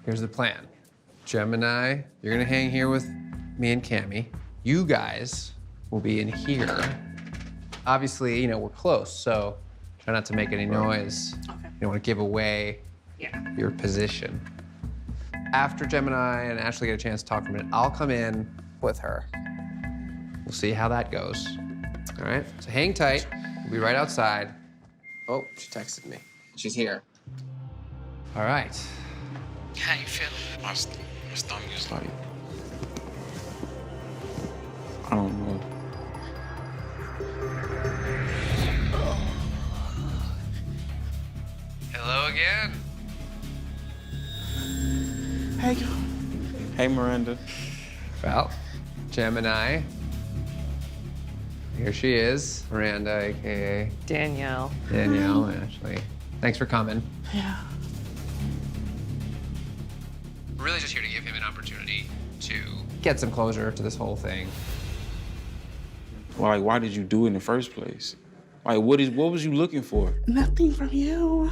Here's the plan. Gemini, you're gonna hang here with me and Cammy. You guys will be in here. Obviously, you know, we're close, so try not to make any noise. Okay. You don't want to give away your position. After Gemini and Ashley get a chance to talk for a minute, I'll come in with her. We'll see how that goes. All right, so hang tight. We'll be right outside. Oh, she texted me. She's here. All right. How you feeling? My stomach is like, I don't know. Hello again. Hey, Miranda. Well, Gemini. Here she is, Miranda, AKA Danielle. Danielle and Ashley. Thanks for coming. Yeah. We're really just here to give him an opportunity to get some closure to this whole thing. Like, why did you do it in the first place? Like, what was you looking for? Nothing from you.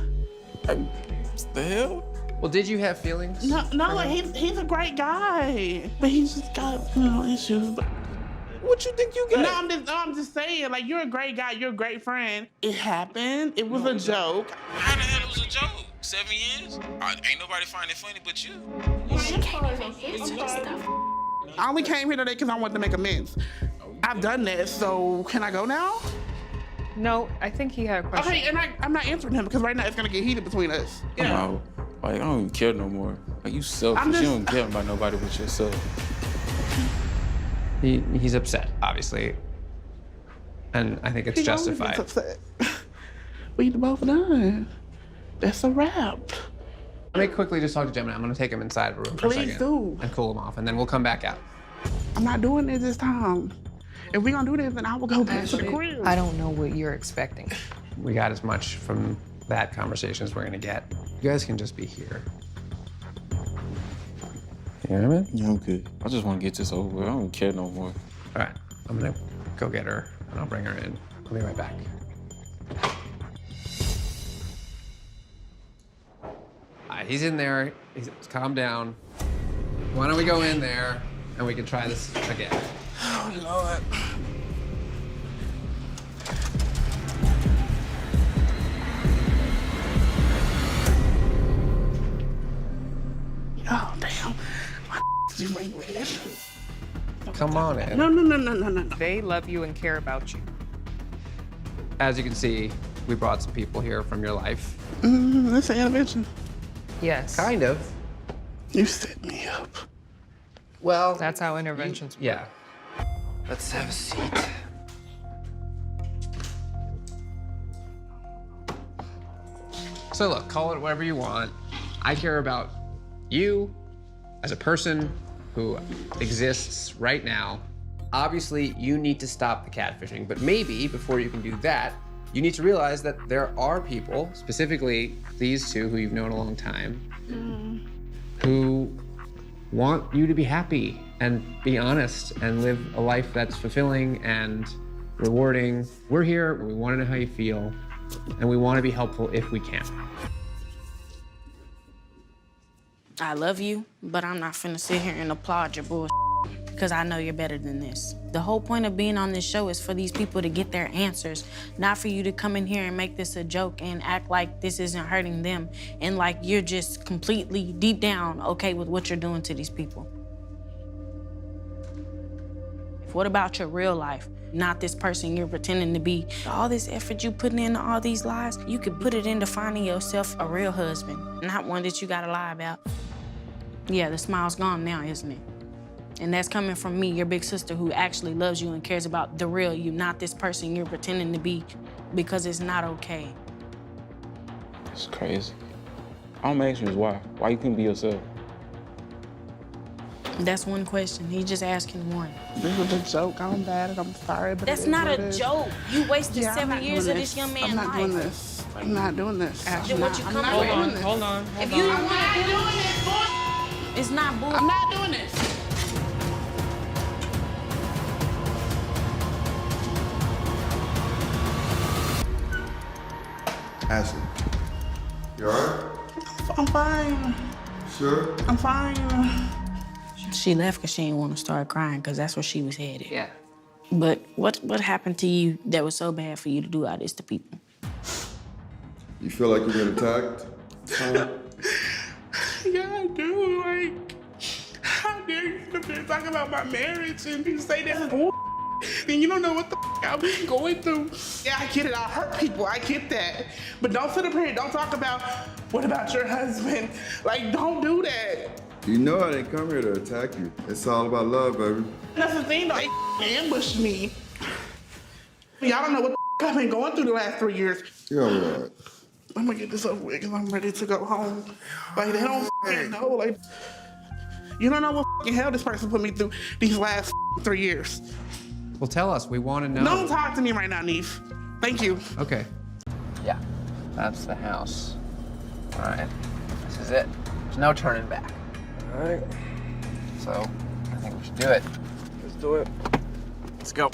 Like, what the hell? Well, did you have feelings? No, like he's a great guy, but he's just got issues. But What you think you got? no, I'm just saying, like, you're a great guy, you're a great friend. It happened. It was a joke. How the hell it was a joke? 7 years? Ain't nobody find it funny but you. I only came here today because I wanted to make amends. I've done that, so can I go now? No, I think he had a question. Okay, and I'm not answering him because right now it's gonna get heated between us. I'm out. Like, I don't even care no more. Like, you selfish. You don't care about nobody but yourself. He's upset, obviously. And I think it's He always justified. gets upset. We both done. That's a wrap. Let me quickly just talk to Gemini. I'm gonna take him inside the room for a Please second. do. And cool him off, and then we'll come back out. I'm not doing it this time. If we're gonna do this, then I will go back to the crib. I don't know what you're expecting. We got as much from that conversation as we're gonna get. You guys can just be here. You know what I mean? Yeah, I'm good. I just want to get this over with. I don't care no more. All right, I'm gonna go get her, and I'll bring her in. I'll be right back. All right, he's in there. He's calm down. Why don't we go in there, and we can try this again. Oh, Lord. Oh, damn. My you bring red. Come on in. No. They love you and care about you. As you can see, we brought some people here from your life. That's an intervention. Yes. Kind of. You set me up. Well, That's how interventions work. yeah. Let's have a seat. So look, call it whatever you want. I care about you as a person who exists right now. Obviously, you need to stop the catfishing, but maybe before you can do that, you need to realize that there are people, specifically these two who you've known a long time, who want you to be happy and be honest and live a life that's fulfilling and rewarding. We're here, we want to know how you feel, and we want to be helpful if we can. I love you, but I'm not finna sit here and applaud your bullshit because I know you're better than this. The whole point of being on this show is for these people to get their answers, not for you to come in here and make this a joke and act like this isn't hurting them and like you're just completely deep down okay with what you're doing to these people. What about your real life? Not this person you're pretending to be. All this effort you putting into all these lies, you could put it into finding yourself a real husband, not one that you gotta lie about. Yeah, the smile's gone now, isn't it? And that's coming from me, your big sister, who actually loves you and cares about the real you, not this person you're pretending to be, because it's not okay. It's crazy. All I'm asking is why. Why you couldn't be yourself? That's one question. He's just asking one. This was a joke. I'm bad and I'm sorry, but That's it is not what a it is. joke. You wasted Yeah, I'm 7 not years doing of this young man's I'm not life. doing this. I'm not doing this. Then what you I'm come not over doing with? this. Hold on. If you don't want to do it, it's not bull. I'm not doing this. Ashley, you all right? I'm fine. Sure. I'm fine. She left because she didn't want to start crying because that's where she was headed. Yeah. But what happened to you that was so bad for you to do all this to people? You feel like you've been attacked? Huh? Yeah, I do. Like, how dare you sit up there and talk about my marriage and you say that's bull, and you don't know what the I've been going through. Yeah, I get it. I hurt people. I get that. But don't sit up here and don't talk about what about your husband. Like, don't do that. You know I didn't come here to attack you. It's all about love, baby. That's the thing, though. They ambushed me. Y'all don't know what the I've been going through the last 3 years. You're all right. I'm gonna get this over with because I'm ready to go home. Like, they don't know. Like, you don't know what hell this person put me through these last 3 years. Well, tell us. We want to know. Don't talk to me right now, Neve. Thank you. Okay. Yeah, that's the house. All right, this is it. There's no turning back. All right. So, I think we should do it. Let's do it. Let's go.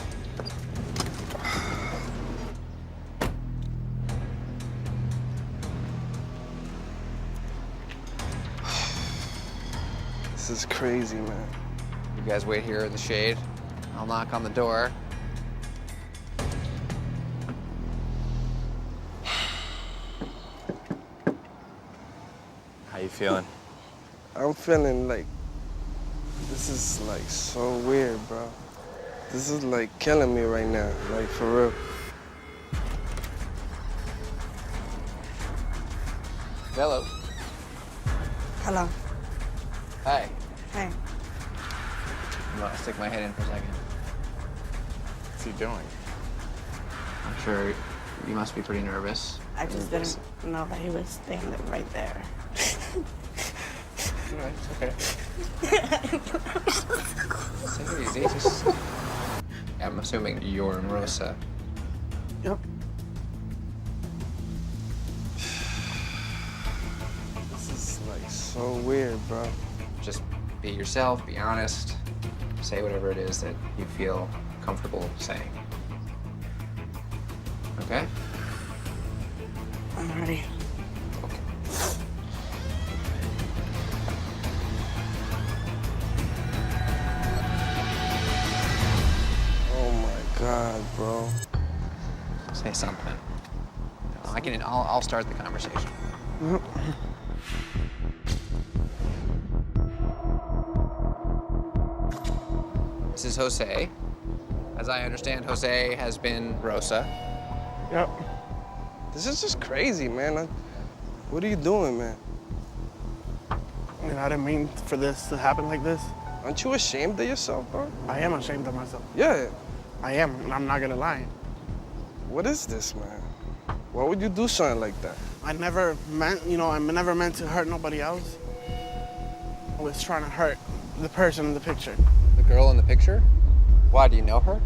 This is crazy, man. You guys wait here in the shade. I'll knock on the door. How you feeling? I'm feeling like this is like so weird, bro. This is like killing me right now, like for real. Hello. Hello. Hi. Hey. I'm gonna stick my head in for a second. What's he doing? I'm sure you must be pretty nervous. I just didn't know that he was standing right there. All right, it's okay. Take it easy. Just... I'm assuming you're and Rosa. Yep. This is like so weird, bro. Just be yourself, be honest, say whatever it is that you feel comfortable saying. Okay? I'm ready. Okay. Oh my God, bro. Say something. I'll start the conversation. This is Jose. As I understand, Jose has been Rosa. Yep. This is just crazy, man. What are you doing, man? And I didn't mean for this to happen like this. Aren't you ashamed of yourself, bro? I am ashamed of myself. Yeah. I am, and I'm not gonna lie. What is this, man? Why would you do something like that? I never meant, I'm never meant to hurt nobody else. I was trying to hurt the person in the picture. The girl in the picture? Why, do you know her?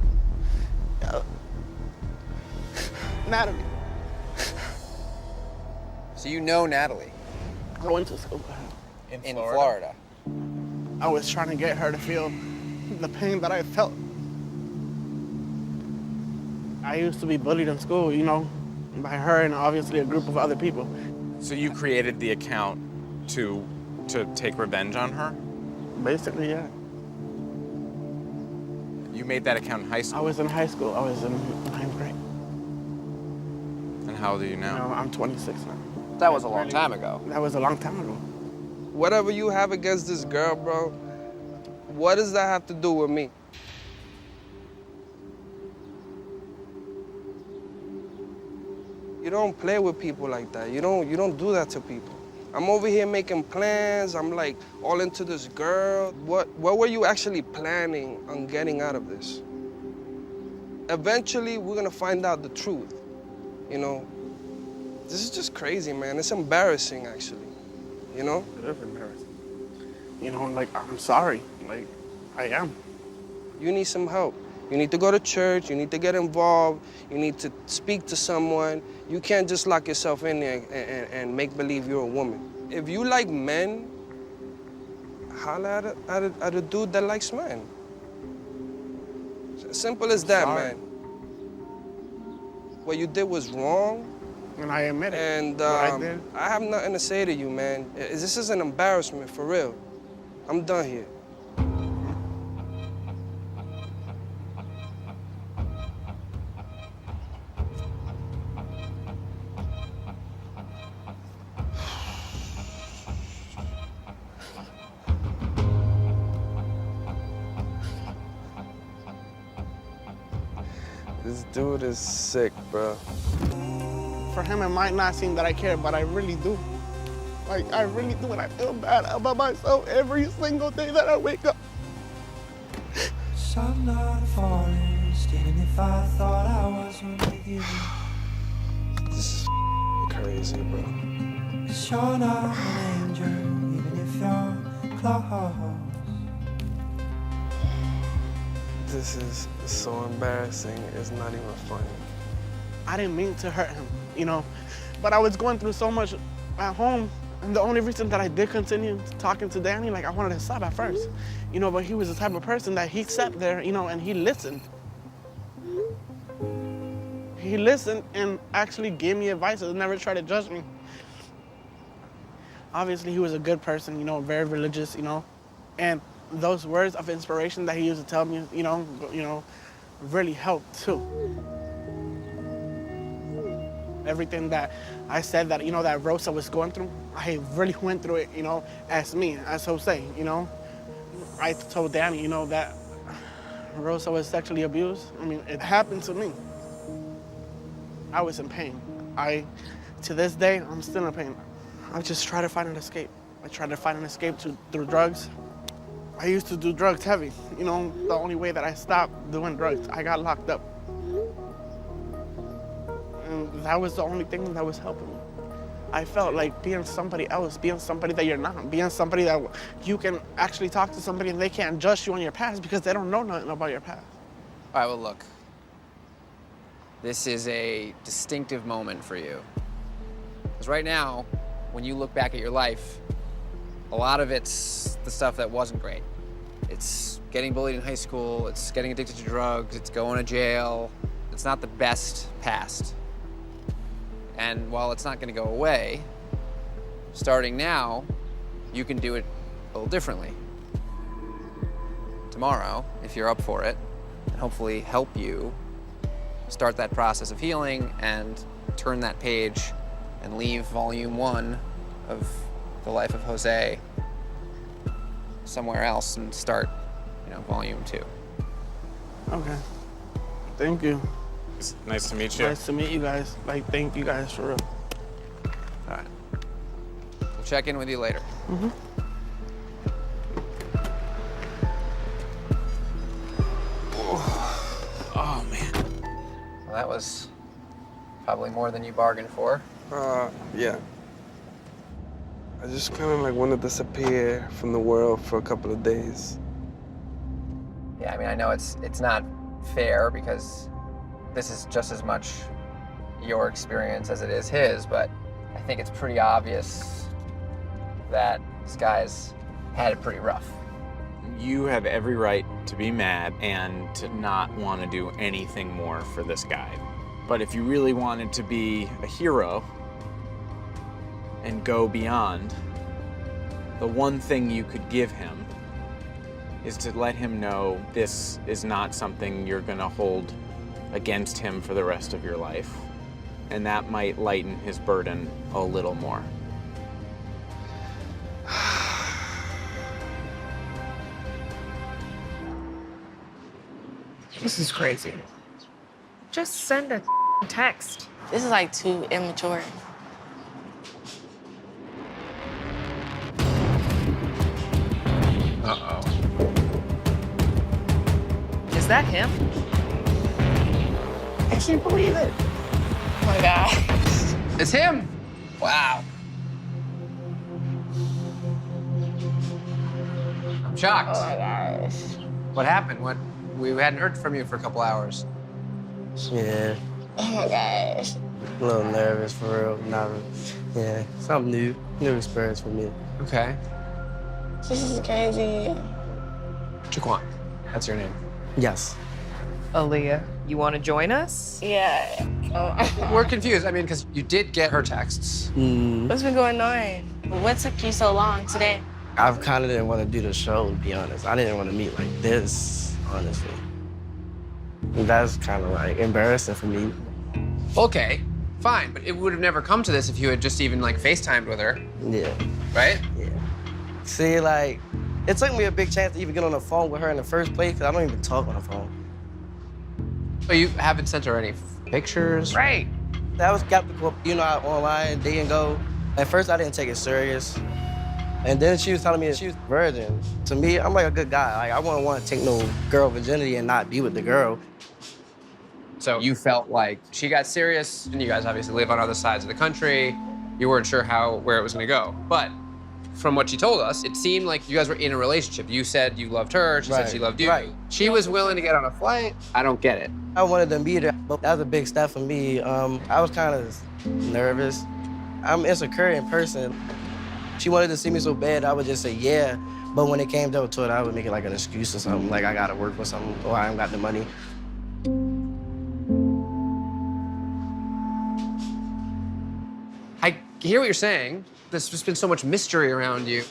Natalie. So you know Natalie? I went to school with her. In Florida? I was trying to get her to feel the pain that I felt. I used to be bullied in school, by her and obviously a group of other people. So you created the account to take revenge on her? Basically, yeah. You made that account in high I school? was in high school. I was in 9th grade. And how old are you now? I'm 26 now. That was a long time ago. That was a long time ago. Whatever you have against this girl, bro, what does that have to do with me? You don't play with people like that. You don't do that to people. I'm over here making plans. I'm like all into this girl. What were you actually planning on getting out of this? Eventually, we're gonna find out the truth. This is just crazy, man. It's embarrassing, actually. It is embarrassing. I'm sorry. I am. You need some help. You need to go to church. You need to get involved. You need to speak to someone. You can't just lock yourself in there and make believe you're a woman. If you like men, holla at a dude that likes men. Simple as that, man. What you did was wrong, And I admit it. And what I did. I have nothing to say to you, man. This is an embarrassment, for real. I'm done here. This dude is sick, bro. For him, it might not seem that I care, but I really do. Like, I really do, and I feel bad about myself every single day that I wake up. I'm not a forest, even if I thought I was with you. This is crazy, bro. 'Cause you're not an angel, even if you're close. This is so embarrassing, it's not even funny. I didn't mean to hurt him, you know, but I was going through so much at home, and the only reason that I did continue talking to Danny, like, I wanted to stop at first, you know, but he was the type of person that he sat there, you know, and he listened. He listened and actually gave me advice and never tried to judge me. Obviously, he was a good person, you know, very religious, you know, and those words of inspiration that he used to tell me, you know, really helped too. Everything that I said that, you know, that Rosa was going through, I really went through it, you know, as me, as Jose, you know. I told Danny, you know, that Rosa was sexually abused. I mean, it happened to me. I was in pain. To this day, I'm still in pain. I just try to find an escape. I tried to find an escape through drugs. I used to do drugs heavy. You know, the only way that I stopped doing drugs, I got locked up. And that was the only thing that was helping me. I felt like being somebody else, being somebody that you're not, being somebody that you can actually talk to somebody and they can't judge you on your past because they don't know nothing about your past. All right, well, look. This is a distinctive moment for you. Because right now, when you look back at your life, a lot of it's the stuff that wasn't great. It's getting bullied in high school, it's getting addicted to drugs, it's going to jail. It's not the best past. And while it's not gonna go away, starting now, you can do it a little differently. Tomorrow, if you're up for it, and hopefully help you start that process of healing and turn that page and leave volume 1 of the life of Jose somewhere else and start, you know, volume 2. Okay. Thank you. It's nice to meet you. Nice to meet you guys. Like, thank you guys for real. All right. We'll check in with you later. Mm-hmm. Oh, man. Well, that was probably more than you bargained for. Yeah. I just kind of like want to disappear from the world for a couple of days. Yeah, I mean, I know it's not fair because this is just as much your experience as it is his, but I think it's pretty obvious that this guy's had it pretty rough. You have every right to be mad and to not want to do anything more for this guy. But if you really wanted to be a hero and go beyond, the one thing you could give him is to let him know this is not something you're gonna hold against him for the rest of your life. And that might lighten his burden a little more. This is crazy. Just send a text. This is like too immature. Uh-oh. Is that him? I can't believe it. Oh my God. It's him! Wow. I'm shocked. Oh my gosh. What happened? We hadn't heard from you for a couple hours. Yeah, Oh my gosh. a little nervous for real. Yeah, something new experience for me. Okay. This is crazy. Jaquan, that's your name. Yes. Aaliyah, you want to join us? Yeah. We're confused. I mean, because you did get her texts. What's been going on? What took you so long today? I kind of didn't want to do the show, to be honest. I didn't want to meet like this, honestly. And that's kind of like embarrassing for me. Okay, fine, but it would have never come to this if you had just even like FaceTimed with her. Yeah. Right? Yeah. See, like, it took me a big chance to even get on the phone with her in the first place, because I don't even talk on the phone. So you haven't sent her any pictures? Right. I was skeptical, you know, online, dating go. At first, I didn't take it serious. And then she was telling me that she was a virgin. To me, I'm like a good guy. Like, I wouldn't want to take no girl virginity and not be with the girl. So you felt like she got serious, and you guys obviously live on other sides of the country. You weren't sure where it was gonna go. But from what she told us, it seemed like you guys were in a relationship. You said you loved her, she said she loved you. Right. She was willing to get on a flight. I don't get it. I wanted to meet her, but that was a big step for me. I was kind of nervous. I'm an insecure in person. She wanted to see me so bad, I would just say yeah. But when it came down to it, I would make it like an excuse or something, like I gotta work for something, or I ain't got the money. I hear what you're saying. There's just been so much mystery around you.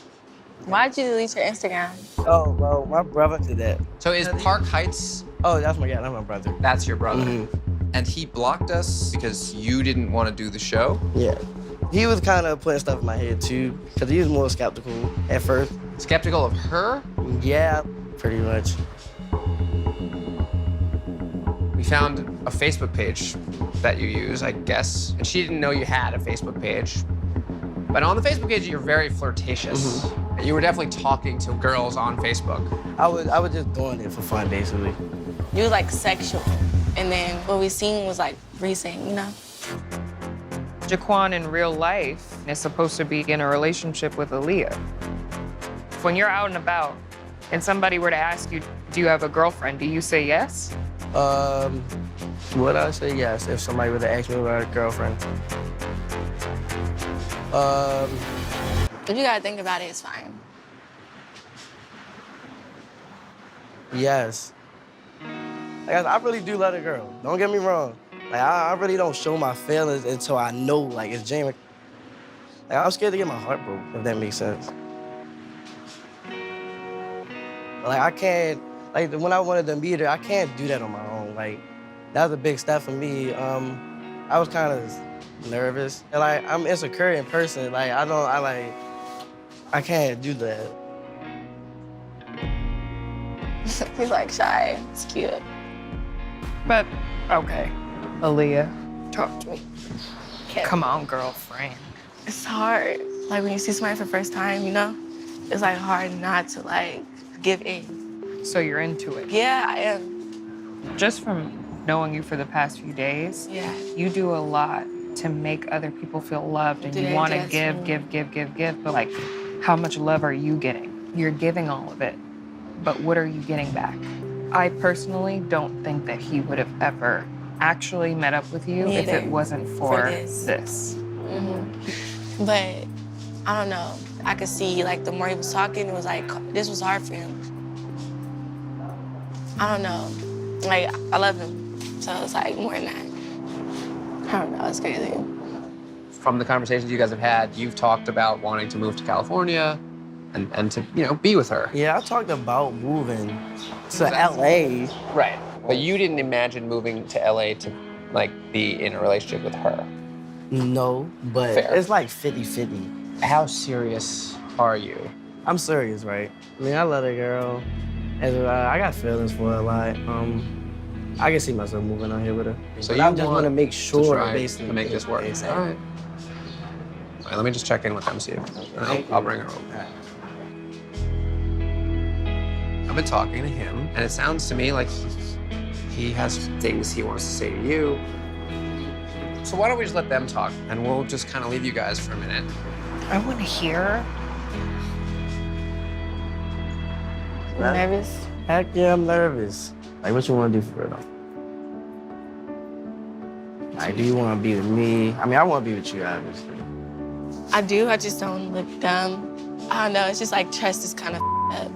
Why'd you delete your Instagram? Oh, well, my brother did that. So is Park Heights? Oh, that's my brother. That's your brother. And he blocked us because you didn't want to do the show? Yeah. He was kind of putting stuff in my head too, because he was more skeptical at first. Skeptical of her? Yeah, pretty much. We found a Facebook page that you use, I guess, and she didn't know you had a Facebook page. But on the Facebook page, you're very flirtatious. You were definitely talking to girls on Facebook. I was just doing it for fun, basically. You was like sexual. And then what we seen was like recent, you know? Jaquan in real life is supposed to be in a relationship with Aaliyah. When you're out and about and somebody were to ask you, do you have a girlfriend? Do you say yes? Would I say yes if somebody would have asked me about a girlfriend? If you gotta think about it, it's fine. Yes. Like, I really do love a girl. Don't get me wrong. Like, I really don't show my feelings until I know, like, it's genuine. Like, I'm scared to get my heart broke, if that makes sense. Like, I can't, like, when I wanted to meet her, I can't do that on my own. Like, that was a big step for me. I was kind of nervous. And, like, I'm insecure in person. Like, I can't do that. He's like shy. It's cute. But, okay. Aaliyah, talk to me. Okay. Come on, girlfriend. It's hard. Like when you see somebody for the first time, you know? It's like hard not to like give in. So you're into it? Yeah, I am. Just from knowing you for the past few days, Yeah. you do a lot to make other people feel loved and Do you they want to just- give, but like, how much love are you getting? You're giving all of it, but what are you getting back? I personally don't think that he would have ever actually met up with you if it wasn't for this. But I don't know. I could see like the more he was talking, it was like this was hard for him. I don't know. Like I love him, so it's like more than that. I don't know. It's crazy. From the conversations you guys have had, you've talked about wanting to move to California and to, you know, be with her. Yeah, I talked about moving to LA. Right. But you didn't imagine moving to LA to, like, be in a relationship with her. No, but Fair. it's like 50-50. How serious are you? I'm serious, right? I mean, I love that girl. And I got feelings for her a lot. I can see myself moving out here with her. So But you I just want to make to sure, try basically, to make this work. Exactly. All right. All right, let me just check in with them, see if I'll bring her over. I've been talking to him, and it sounds to me like he has things he wants to say to you. So why don't we just let them talk, and we'll just kind of leave you guys for a minute. I want to hear. You nervous? Heck yeah, I'm nervous. Like, what you want to do for her, though? Like, do you want to be with me? I mean, I want to be with you, obviously. I do. I just don't look dumb. I don't know. It's just like trust is kind of up.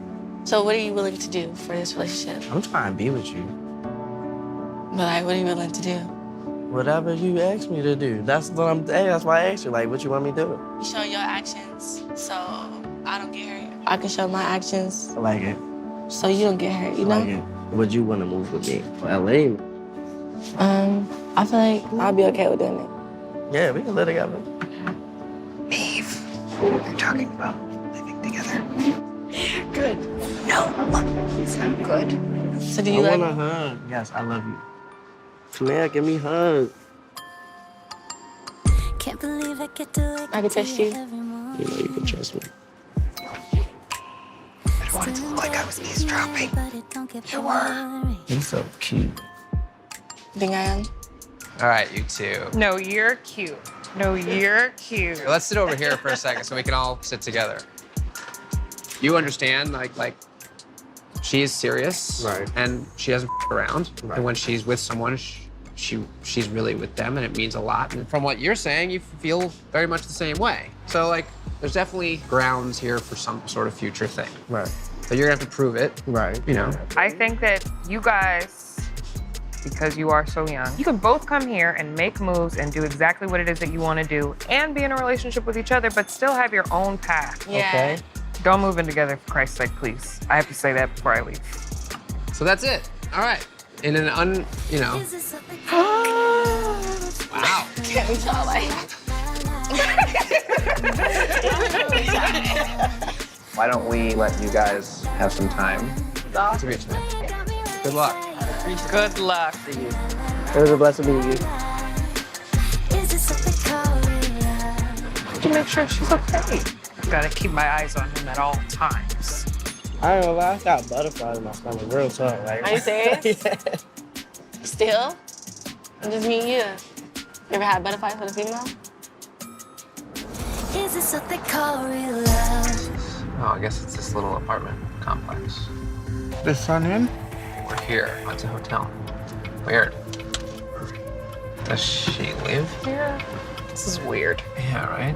So what are you willing to do for this relationship? I'm trying to be with you. But like, what are you willing to do? Whatever you ask me to do. That's what that's why I asked you, like, what you want me to do? You show your actions, so I don't get hurt. I can show my actions, I like it. so you don't get hurt, you I know? like it. Would you want to move with me for LA? I feel like I'll be okay with doing it. Yeah, we can live together. Eve, you're talking about living together. Good. No, it's not good. So do I you like want a hug. Yes, I love you. Come here, give me a hug. Can't believe I get to I can trust you. You know you can trust me. I don't want it to look like I was eavesdropping. You were. You're so cute. think I am? All right, you two. No, you're cute. No, you're cute. Let's sit over here for a second so we can all sit together. You understand, like she is serious, right? And she doesn't around. Right. And when she's with someone, she's really with them, and it means a lot. And from what you're saying, you feel very much the same way. So like, there's definitely grounds here for some sort of future thing. Right. So you're gonna have to prove it. Right. You know. I think that you guys, because you are so young, you can both come here and make moves and do exactly what it is that you want to do and be in a relationship with each other, but still have your own path. Yeah. Okay. Don't move in together, for Christ's sake, please. I have to say that before I leave. So that's it. All right. In an Wow. Can't we tell like? Why don't we let you guys have some time to reach me? Good luck. Good luck. It was a blessing meeting you. To make sure she's okay. Gotta keep my eyes on him at all times. I don't know, I got butterflies in my stomach, real talk. Like, Are you serious? Yeah. Still? I'm just me and you. You ever had butterflies with a female? Is this what they call real love? Oh, I guess it's this little apartment complex. The sun in? We're here. It's a hotel. Weird. Does she live here? This is weird. Yeah, right?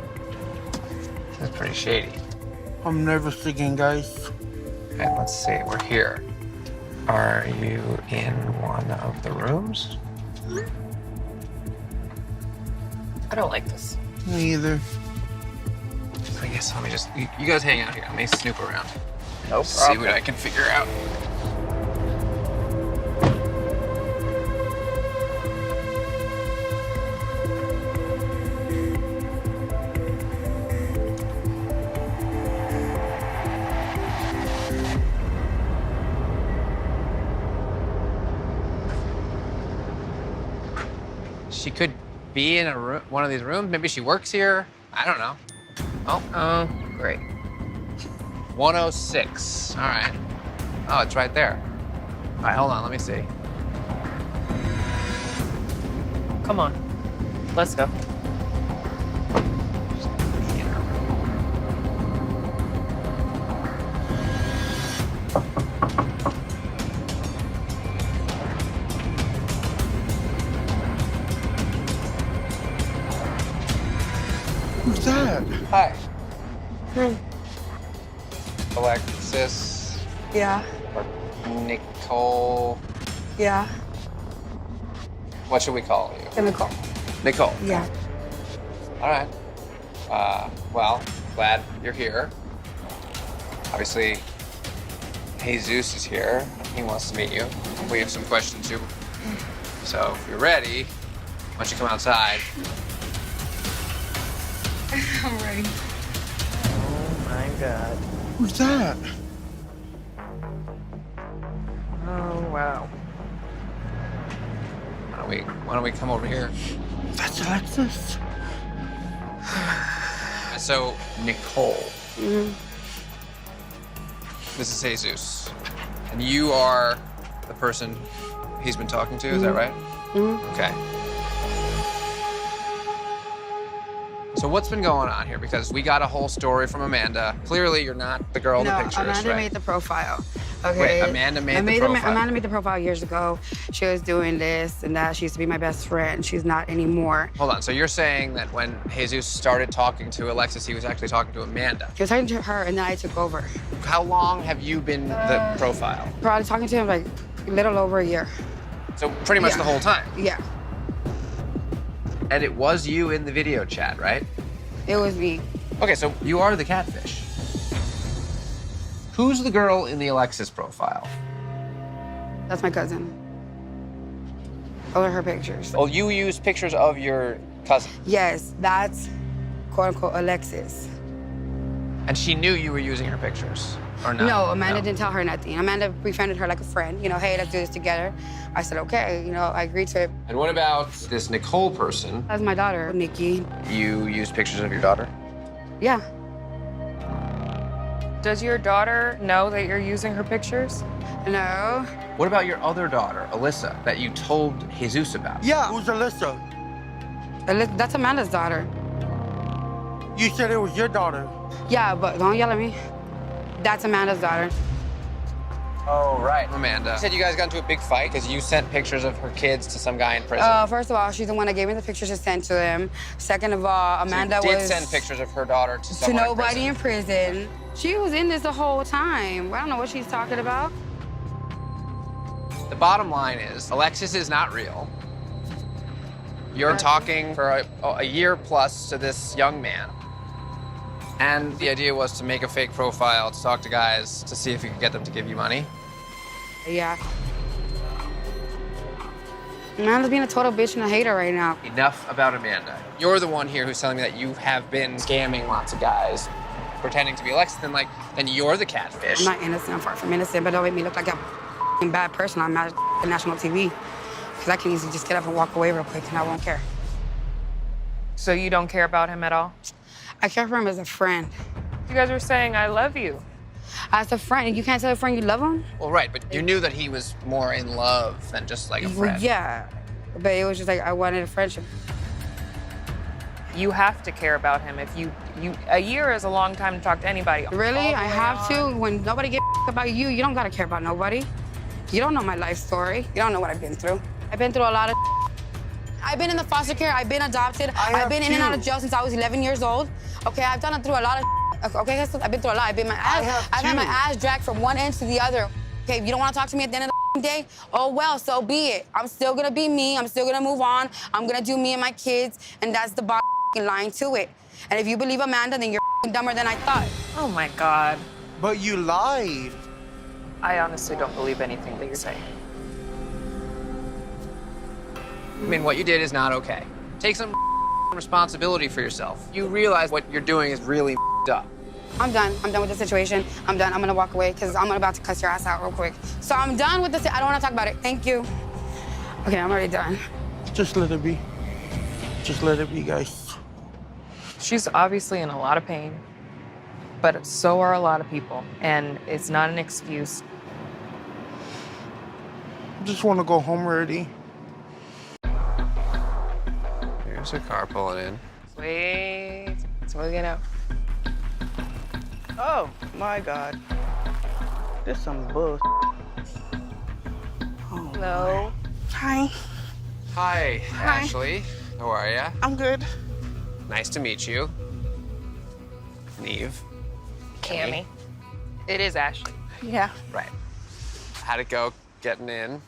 That's pretty shady. I'm nervous again, guys. Okay, let's see. We're here. Are you in one of the rooms? I don't like this. Me either. I guess let me just... You guys hang out here. Let me snoop around. No See problem. what I can figure out. She could be in a room, one of these rooms. Maybe she works here. I don't know. Oh, Great. 106. All right. Oh, it's right there. All right, hold on. Let me see. Come on. Let's go. Who's that? Hi. Alexis. Yeah, Nicole. yeah. What should we call you? Nicole. Nicole. Yeah. All right. Well, glad you're here. Obviously, Jesus is here. He wants to meet you. We have some questions too. So if you're ready, why don't you come outside? I'm ready. Oh my God. Who's that? Oh, wow. Why don't we come over here? That's Alexis. So, Nicole. This is Jesus. And you are the person he's been talking to, is that right? Okay. So what's been going on here? Because we got a whole story from Amanda. Clearly, you're not the girl in the pictures, Amanda right? made the profile. Okay. Wait, Amanda made the profile. Amanda made the profile years ago. She was doing this and that. She used to be my best friend. She's not anymore. Hold on, so you're saying that when Jesus started talking to Alexis, he was actually talking to Amanda. He was talking to her and then I took over. How long have you been the profile? Probably talking to him like a little over a year. So pretty much Yeah. the whole time? Yeah. And it was you in the video chat, right? It was me. Okay, so you are the catfish. Who's the girl in the Alexis profile? That's my cousin. Those are her pictures. Oh, you use pictures of your cousin. Yes, that's quote unquote Alexis. And she knew you were using her pictures, or not? No, Amanda didn't tell her nothing. Amanda befriended her like a friend. You know, hey, let's do this together. I said, okay. You know, I agreed to it. And what about this Nicole person? That's my daughter, Nikki. You used pictures of your daughter? Yeah. Does your daughter know that you're using her pictures? No. What about your other daughter, Alyssa, that you told Jesus about? Yeah, who's Alyssa? That's Amanda's daughter. You said it was your daughter. Yeah, but don't yell at me. That's Amanda's daughter. Oh, right. Amanda. You said you guys got into a big fight because you sent pictures of her kids to some guy in prison. First of all, she's the one that gave me the pictures to send to him. Second of all, Amanda so you did was send pictures of her daughter to to someone nobody in prison. She was in this the whole time. I don't know what she's talking about. The bottom line is, Alexis is not real. You're talking for a year plus to this young man. And the idea was to make a fake profile, to talk to guys, to see if you could get them to give you money. Yeah. Amanda's being a total bitch and a hater right now. Enough about Amanda. You're the one here who's telling me that you have been scamming lots of guys, pretending to be Alexis, then you're the catfish. I'm not innocent, I'm far from innocent, but don't make me look like a bad person on national TV. Because I can easily just get up and walk away real quick and I won't care. So you don't care about him at all? I care for him as a friend. You guys were saying, I love you. As a friend, you can't tell a friend you love him? Well, right, but you knew that he was more in love than just like a friend. Well, yeah, but it was just like I wanted a friendship. You have to care about him. If a year is a long time to talk to anybody. Really? I have to? When nobody gives about you, you don't gotta care about nobody. You don't know my life story. You don't know what I've been through. I've been through a lot of I've been in the foster care. I've been adopted. I've been in and out of jail since I was 11 years old. Okay, I've done it through a lot of okay, I've been through a lot. I've had my ass dragged from one end to the other. Okay, if you don't want to talk to me at the end of the day, oh well, so be it. I'm still gonna be me. I'm still gonna move on. I'm gonna do me and my kids, and that's the bottom line to it. And if you believe Amanda, then you're dumber than I thought. Oh my God. But you lied. I honestly don't believe anything that you're saying. I mean, what you did is not okay. Take some responsibility for yourself. You realize what you're doing is really up. I'm done. I'm done with the situation. I'm done. I'm gonna walk away because I'm about to cuss your ass out real quick. So I'm done with this. I don't want to talk about it. Thank you. Okay, I'm already done. Just let it be. Just let it be, guys. She's obviously in a lot of pain, but so are a lot of people, and it's not an excuse. I just want to go home already. Here's a car pulling in. Wait, it's really getting out. Oh, my God. This is some bull. Oh, Hello. Hi. Hi, Ashley. How are ya? I'm good. Nice to meet you. Neve. Cammy. It is Ashley. Yeah. Right. How'd it go getting in?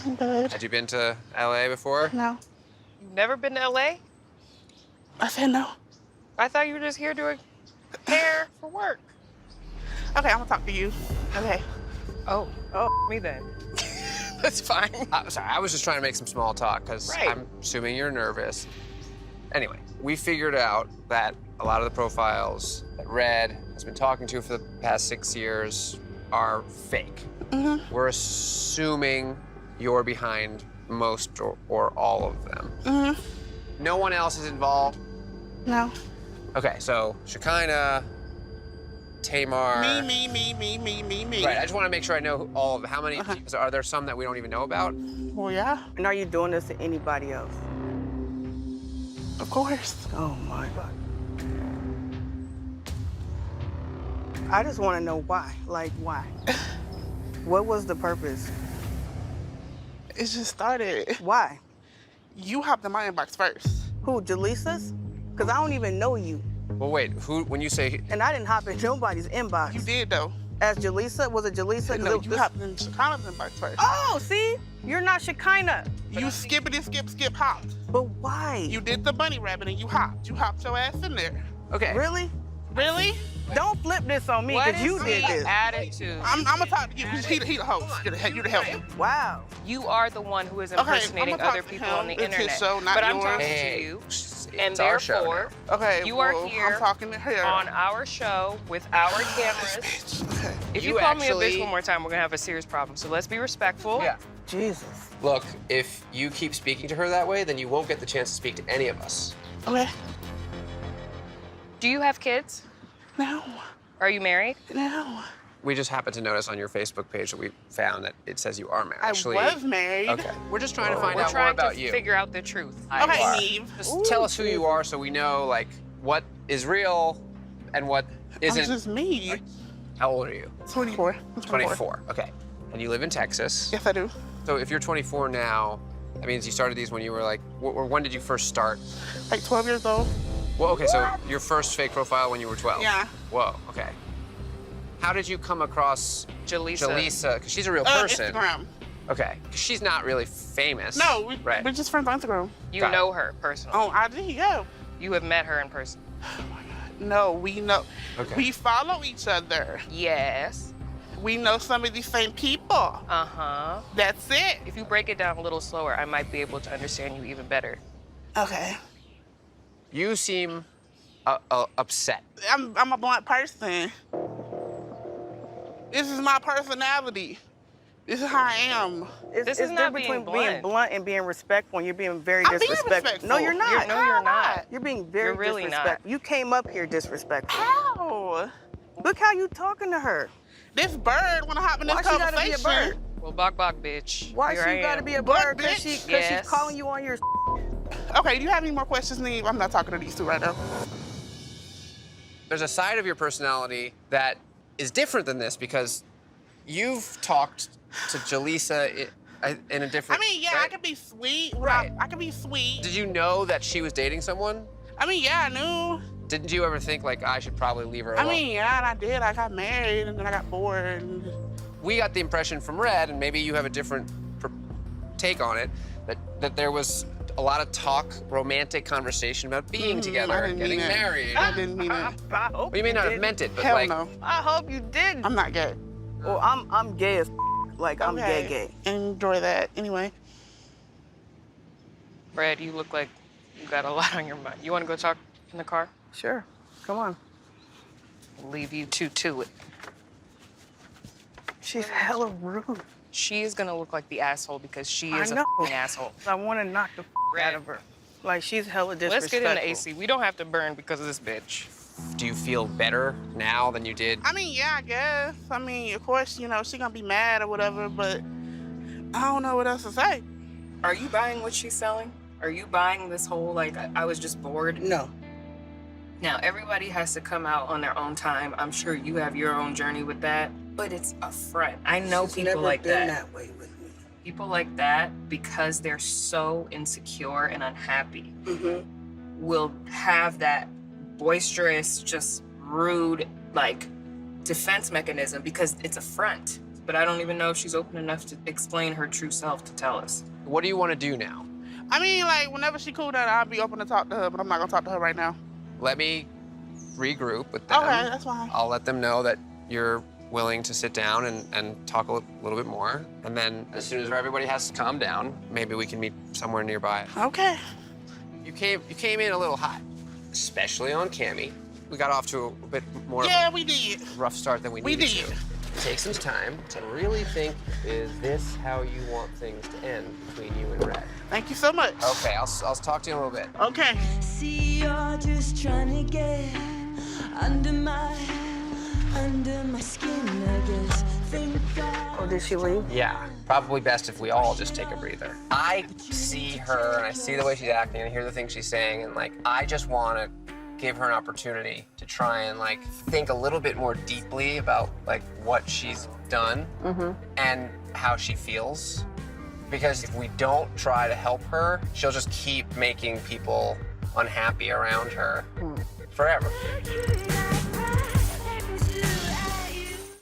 I'm good. Had you been to LA before? No. You've never been to LA? I said no. I thought you were just here doing hair for work. Okay, I'm gonna talk to you. Okay. Oh, me then. That's fine. Sorry, I was just trying to make some small talk because I'm assuming you're nervous. Anyway, we figured out that a lot of the profiles that Red has been talking to for the past 6 years are fake. Mm-hmm. We're assuming you're behind most or all of them. Mm-hmm. No one else is involved? No. Okay, so Shekinah, Tamar. Me. Right, I just want to make sure I know all of them. How many, so are there some that we don't even know about? Well, yeah. And are you doing this to anybody else? Of course. Oh my God. I just want to know why. Like, why? What was the purpose? It just started. Why? You hopped in my inbox first. Who, Jaleesa's? Because I don't even know you. Well, wait, who, when you say... And I didn't hop in nobody's inbox. You did, though. As Jaleesa? Was it Jaleesa? No, you hopped in Shekinah's inbox first. Oh, see? You're not Shekinah. You skippity skip hopped. But why? You did the bunny rabbit and you hopped. You hopped your ass in there. Okay. Really? Really? Don't flip this on me, because you did this. Attitude. I'm gonna talk to you. He the host. You the helper. Wow. You are the one who is Okay, impersonating I'ma talk other to people him. on the It's his internet. show, not but I'm yours. talking Hey, to you, it's and our show therefore, Okay, you are well, here I'm talking to her. on our show with our cameras. Okay. If You you call me a actually- bitch one more time, we're gonna have a serious problem. So let's be respectful. Yeah. Jesus. Look, if you keep speaking to her that way, then you won't get the chance to speak to any of us. Okay. Do you have kids? No. Are you married? No. We just happened to notice on your Facebook page that we found that it says you are married. I was married. Okay. We're just trying to find We're out more trying about to you. figure out the truth. Okay, Neve. Just tell us who you are so we know, like, what is real and what isn't. I'm just me. How old are you? 24. I'm 24. Okay. And you live in Texas. Yes, I do. So if you're 24 now, that means you started these when you were like, or when did you first start? Like 12 years old. Well, okay, so your first fake profile when you were 12? Yeah. Whoa, okay. How did you come across Jaleesa? Because she's a real person. Instagram. Okay, 'cause she's not really famous. No, right. we're just friends on Instagram. You Got it. know her personally. On IG, yeah. You have met her in person. No, we know. Okay. We follow each other. Yes. We know some of these same people. Uh-huh. That's it. If you break it down a little slower, I might be able to understand you even better. Okay. You seem upset. I'm a blunt person. This is my personality. This is how I am. This is not between being being blunt and being respectful, and you're being very I'm being disrespectful. respectful. No, you're not. No, you're not. You're being very You're really not. disrespectful. You came up here disrespectful. How? Look how you talking to her. This bird wanna hop in this Why she gotta conversation. be a bird? Well, bok, bitch. Why Here I she gotta am. be a What, bird? Because bitch? Yes. she's calling you on your. Okay, do you have any more questions, Neve? I'm not talking to these two right now. There's a side of your personality that is different than this because you've talked to Jaleesa in a different. I mean, yeah, right? I can be sweet. Right. I can be sweet. Did you know that she was dating someone? I mean, yeah, I knew. Didn't you ever think like I should probably leave her alone? I mean, yeah, and I did. I got married, and then I got bored. And... We got the impression from Red, and maybe you have a different take on it, that there was a lot of talk, romantic conversation about being together I and didn't getting mean that. married. I didn't mean that. I hope Well, you may not have did. meant it, but Hell like, no. I hope you didn't. I'm not gay. Well, I'm gay as like I'm Okay. gay. Enjoy that. Anyway. Brad, you look like you got a lot on your mind. You want to go talk in the car? Sure. Come on. I'll leave you two to it. She's hella rude. She is gonna look like the asshole because she I is a know. f***ing asshole. I want to knock the out of her. Like she's hella Let's disrespectful. get in the AC. We don't have to burn because of this bitch. do you feel better now than you did? I mean, yeah, I guess. I mean, of course, you know, she gonna be mad or whatever, but I don't know what else to say. Are you buying what she's selling? Are you buying this whole, like, I was just bored? No. Now, everybody has to come out on their own time. I'm sure you have your own journey with that, but it's a front. I know She's people never like been that. way with me. People like that, because they're so insecure and unhappy, will have that boisterous, just rude, like, defense mechanism because it's a front. But I don't even know if she's open enough to explain her true self to tell us. What do you want to do now? I mean, like, whenever she cool down, I'll be open to talk to her, but I'm not gonna talk to her right now. Let me regroup with them. Okay, that's fine. I'll let them know that you're willing to sit down and talk a little bit more. And then as soon as everybody has to calm down, maybe we can meet somewhere nearby. Okay. You came in a little hot, especially on Cammy. We got off to a bit more Yeah, of we did. a rough start than we We needed did. to. Take some time to really think, is this how you want things to end between you and Red? Thank you so much. Okay, I'll talk to you in a little bit. Okay. See, you're just trying to get under my skin, I guess. Oh, did she leave? Yeah, probably best if we all just take a breather. I see her and I see the way she's acting and I hear the things she's saying, and like, I just want to give her an opportunity to try and like think a little bit more deeply about like what she's done and how she feels. Because if we don't try to help her, she'll just keep making people unhappy around her forever.